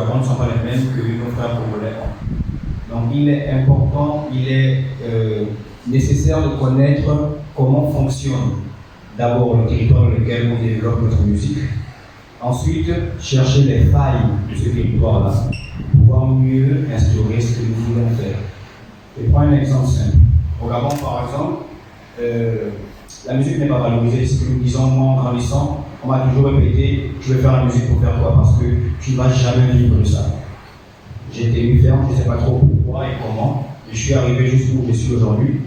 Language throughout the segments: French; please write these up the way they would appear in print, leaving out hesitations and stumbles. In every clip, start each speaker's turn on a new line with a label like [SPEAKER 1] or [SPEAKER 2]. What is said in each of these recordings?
[SPEAKER 1] Gabon ne sont pas les mêmes que nos frères congolais. Donc il est important, il est nécessaire de connaître comment fonctionne d'abord le territoire dans lequel on développe notre musique. Ensuite, chercher les failles de ce territoire-là pour pouvoir mieux instaurer ce que nous voulons faire. Je prends un exemple simple. Au Gabon, par exemple, la musique n'est pas valorisée. Ce que nous disons, moi, en grandissant, on m'a toujours répété, je vais faire la musique pour faire quoi? Parce que tu ne vas jamais vivre de ça. J'ai été élu ferme, je ne sais pas trop pourquoi et comment, et je suis arrivé jusqu'où je suis aujourd'hui.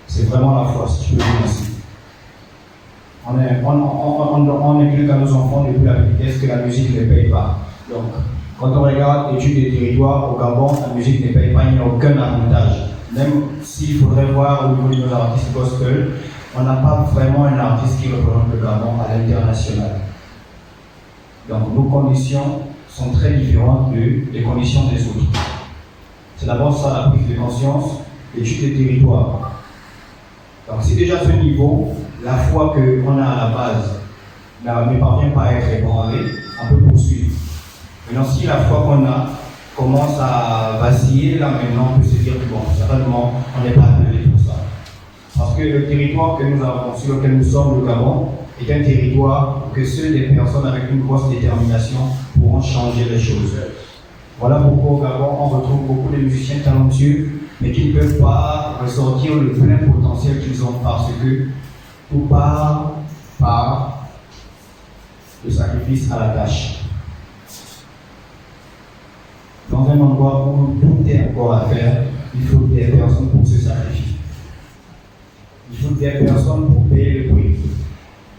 [SPEAKER 1] C'est vraiment la foi, si je peux dire ainsi. On inculque à nos enfants depuis la petitesse que la musique ne paye pas. Donc, quand on regarde l'étude des territoires au Gabon, la musique ne paye pas, il n'y a aucun avantage. Même s'il faudrait voir au niveau de nos artistes gospel, on n'a pas vraiment un artiste qui représente le Gabon à l'international. Donc, nos conditions sont très différentes des conditions des autres. C'est d'abord ça la prise de conscience, l'étude des territoires. Donc, si déjà à ce niveau, la foi qu'on a à la base ne parvient pas à être ébranlée, on peut poursuivre. Maintenant, si la foi qu'on a commence à vaciller, là maintenant on peut se dire que bon, certainement on n'est pas appelé pour ça. Parce que le territoire que nous avons, sur lequel nous sommes, le Gabon, est un territoire que seules des personnes avec une grosse détermination pourront changer les choses. Voilà pourquoi au Gabon on retrouve beaucoup de musiciens talentueux, mais qui ne peuvent pas ressortir le plein potentiel qu'ils ont parce que tout part par le sacrifice à la tâche. Dans un endroit où tout est encore à faire, il faut des personnes pour se sacrifier. Il faut des personnes pour payer le prix.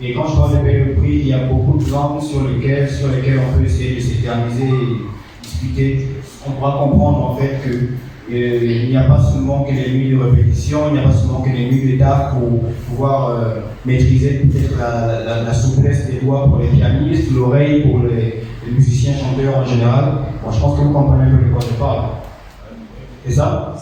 [SPEAKER 1] Et quand je parle de payer le prix, il y a beaucoup de langues sur lesquelles on peut essayer de s'éterniser et discuter. On pourra comprendre en fait qu'il n'y a pas seulement que les nuits de répétition, il n'y a pas seulement que les nuits de taf pour pouvoir maîtriser peut-être la souplesse des doigts pour les pianistes, l'oreille pour les musiciens chanteurs en général. Bon, je pense que vous comprenez un peu de quoi je parle. C'est ça?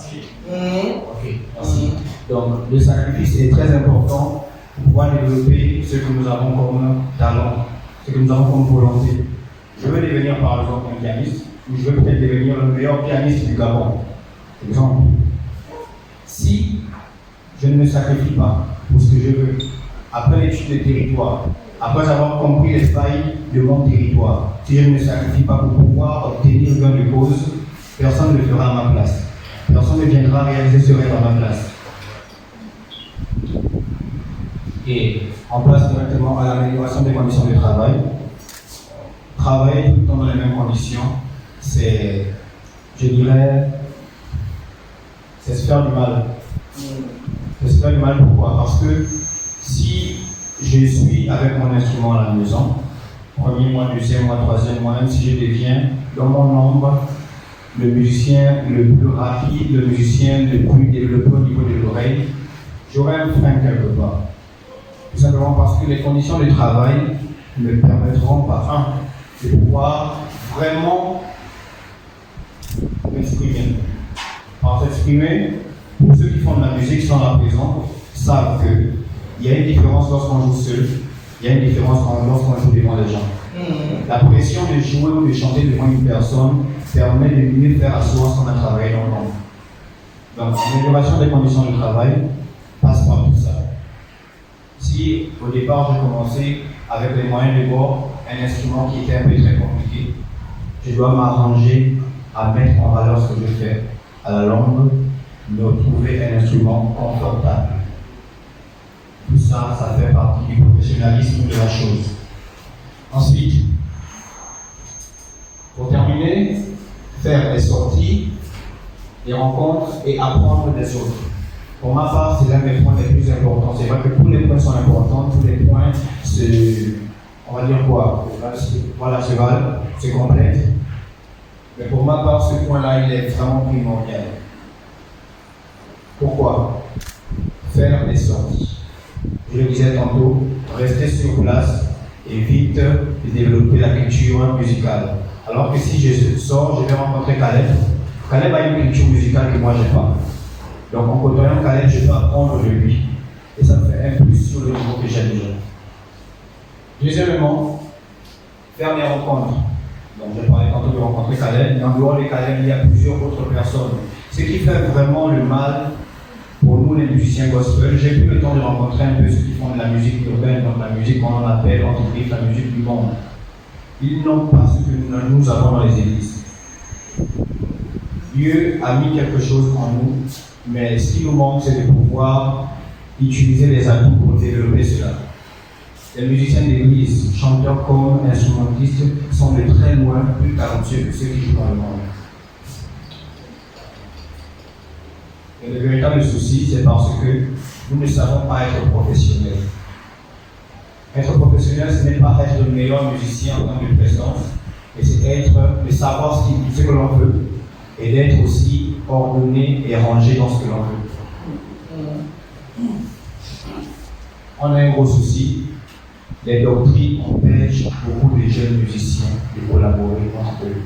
[SPEAKER 1] Ok, merci. Donc, le sacrifice est très important pour pouvoir développer ce que nous avons comme talent, ce que nous avons comme volonté. Je veux devenir par exemple un pianiste, ou je veux peut-être devenir le meilleur pianiste du Gabon. Exemple. Si je ne me sacrifie pas pour ce que je veux, après l'étude des territoires, après avoir compris les failles de mon territoire, si je ne me sacrifie pas pour pouvoir obtenir gain de cause, personne ne le fera à ma place. Personne ne viendra réaliser ce rêve à ma place. Et on passe directement à l'amélioration des conditions de travail. Travailler tout le temps dans les mêmes conditions, c'est, je dirais, c'est se faire du mal. C'est se faire du mal pourquoi? Parce que si je suis avec mon instrument à la maison, premier mois, deuxième mois, troisième mois, même si je deviens dans mon nombre le musicien le plus rapide, le musicien le plus développé au niveau de l'oreille, j'aurai un frein quelque part. Tout simplement parce que les conditions de travail ne me permettront pas, de pouvoir vraiment m'exprimer. Alors s'exprimer, pour ceux qui font de la musique sans la présence, savent qu'il y a une différence lorsqu'on joue seul, il y a une différence lorsqu'on joue devant les gens. La pression de jouer ou de chanter devant une personne permet de mieux faire asseoir ce qu'on a travaillé dans le monde. Donc, l'amélioration des conditions de travail passe par tout ça. Si au départ j'ai commencé avec les moyens de bord, un instrument qui était un peu très compliqué, je dois m'arranger à mettre en valeur ce que je fais à la longue, de trouver un instrument confortable. Tout ça, ça fait partie du professionnalisme de la chose. Ensuite, pour terminer, faire des sorties, des rencontres et apprendre des autres. Pour ma part, c'est l'un des points les plus importants. C'est vrai que tous les points sont importants, tous les points, on va dire quoi? Voilà, se complète. Mais pour ma part, ce point-là, il est vraiment primordial. Pourquoi? Faire des sorties. Je le disais tantôt, rester sur place évite de développer la culture musicale. Alors que si je sors, je vais rencontrer Caleb. Caleb a une culture musicale que moi je n'ai pas. Donc en côtoyant Caleb, je peux apprendre de lui. Et ça me fait un plus sur le niveau que j'ai déjà. Deuxièmement, faire des rencontres. Donc j'ai parlé tantôt de rencontré Caleb, mais en dehors de Caleb, il y a plusieurs autres personnes. Ce qui fait vraiment le mal pour nous, les musiciens gospel, j'ai eu le temps de rencontrer un peu ceux qui font de la musique urbaine, donc la musique qu'on appelle entre griffes la musique du monde. Ils n'ont pas ce que nous avons dans les églises. Dieu a mis quelque chose en nous, mais ce qui nous manque, c'est de pouvoir utiliser les atouts pour développer cela. Les musiciens d'église, chanteurs comme instrumentistes, sont de très loin plus talentueux que ceux qui jouent dans le monde. Et le véritable souci, c'est parce que nous ne savons pas être professionnels. Être professionnel, ce n'est pas être le meilleur musicien en termes de présence, mais c'est de savoir ce que l'on veut et d'être aussi ordonné et rangé dans ce que l'on veut. On a un gros souci. Les doctrines empêchent beaucoup de jeunes musiciens de collaborer entre eux.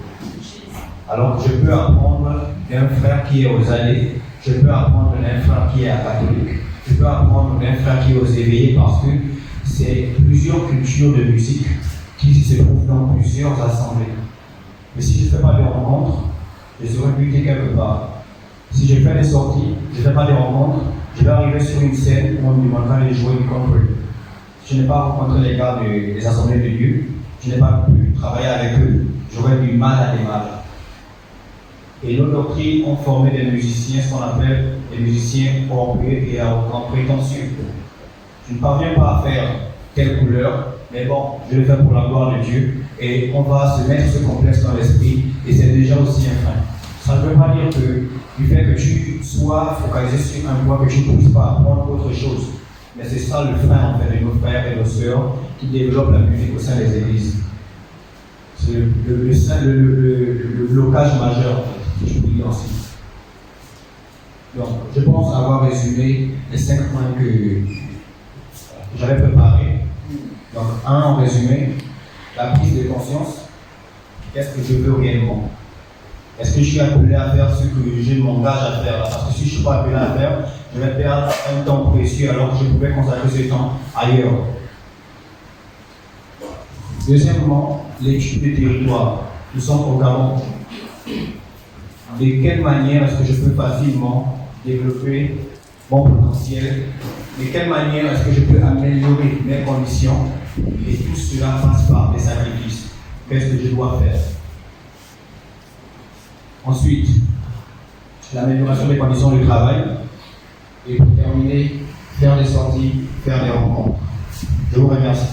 [SPEAKER 1] Alors que je peux apprendre d'un frère qui est aux allées, je peux apprendre d'un frère qui est à catholique, je peux apprendre d'un frère qui est aux éveillés parce que c'est plusieurs cultures de musique qui se trouvent dans plusieurs assemblées. Mais si je ne fais pas de rencontres, je serai buté quelque part. Si je fais des sorties, je ne fais pas de rencontres, je vais arriver sur une scène où on me demandera de jouer du country. Je n'ai pas rencontré les gars des assemblées de Dieu, je n'ai pas pu travailler avec eux, j'aurais du mal à démarrer. Et nos doctrines ont formé des musiciens, ce qu'on appelle des musiciens orgueilleux et arrogants, prétentieux. Je ne parviens pas à faire telle couleur, mais bon, je le fais pour la gloire de Dieu, et on va se mettre ce complexe dans l'esprit, et c'est déjà aussi un frein. Ça ne veut pas dire que du fait que tu sois focalisé sur un point, que tu ne puisses pas apprendre autre chose. Mais c'est ça le frein en fait de nos frères et nos sœurs qui développent la musique au sein des églises. C'est le blocage majeur, en fait, si je puis dire ainsi. Donc, je pense avoir résumé les 5 points que j'avais préparés. Donc, en résumé, la prise de conscience. Qu'est-ce que je veux réellement? Est-ce que je suis appelé à faire ce que je m'engage à faire? Parce que si je ne suis pas appelé à faire, je vais perdre un temps précieux alors que je pouvais consacrer ce temps ailleurs. Deuxièmement, l'étude du territoire. Nous sommes au Gabon. De quelle manière est-ce que je peux facilement développer mon potentiel? De quelle manière est-ce que je peux améliorer mes conditions? Et tout cela passe par des sacrifices. Qu'est-ce que je dois faire? Ensuite, l'amélioration des conditions de travail. Et pour terminer, faire des sorties, faire des rencontres. Je vous remercie.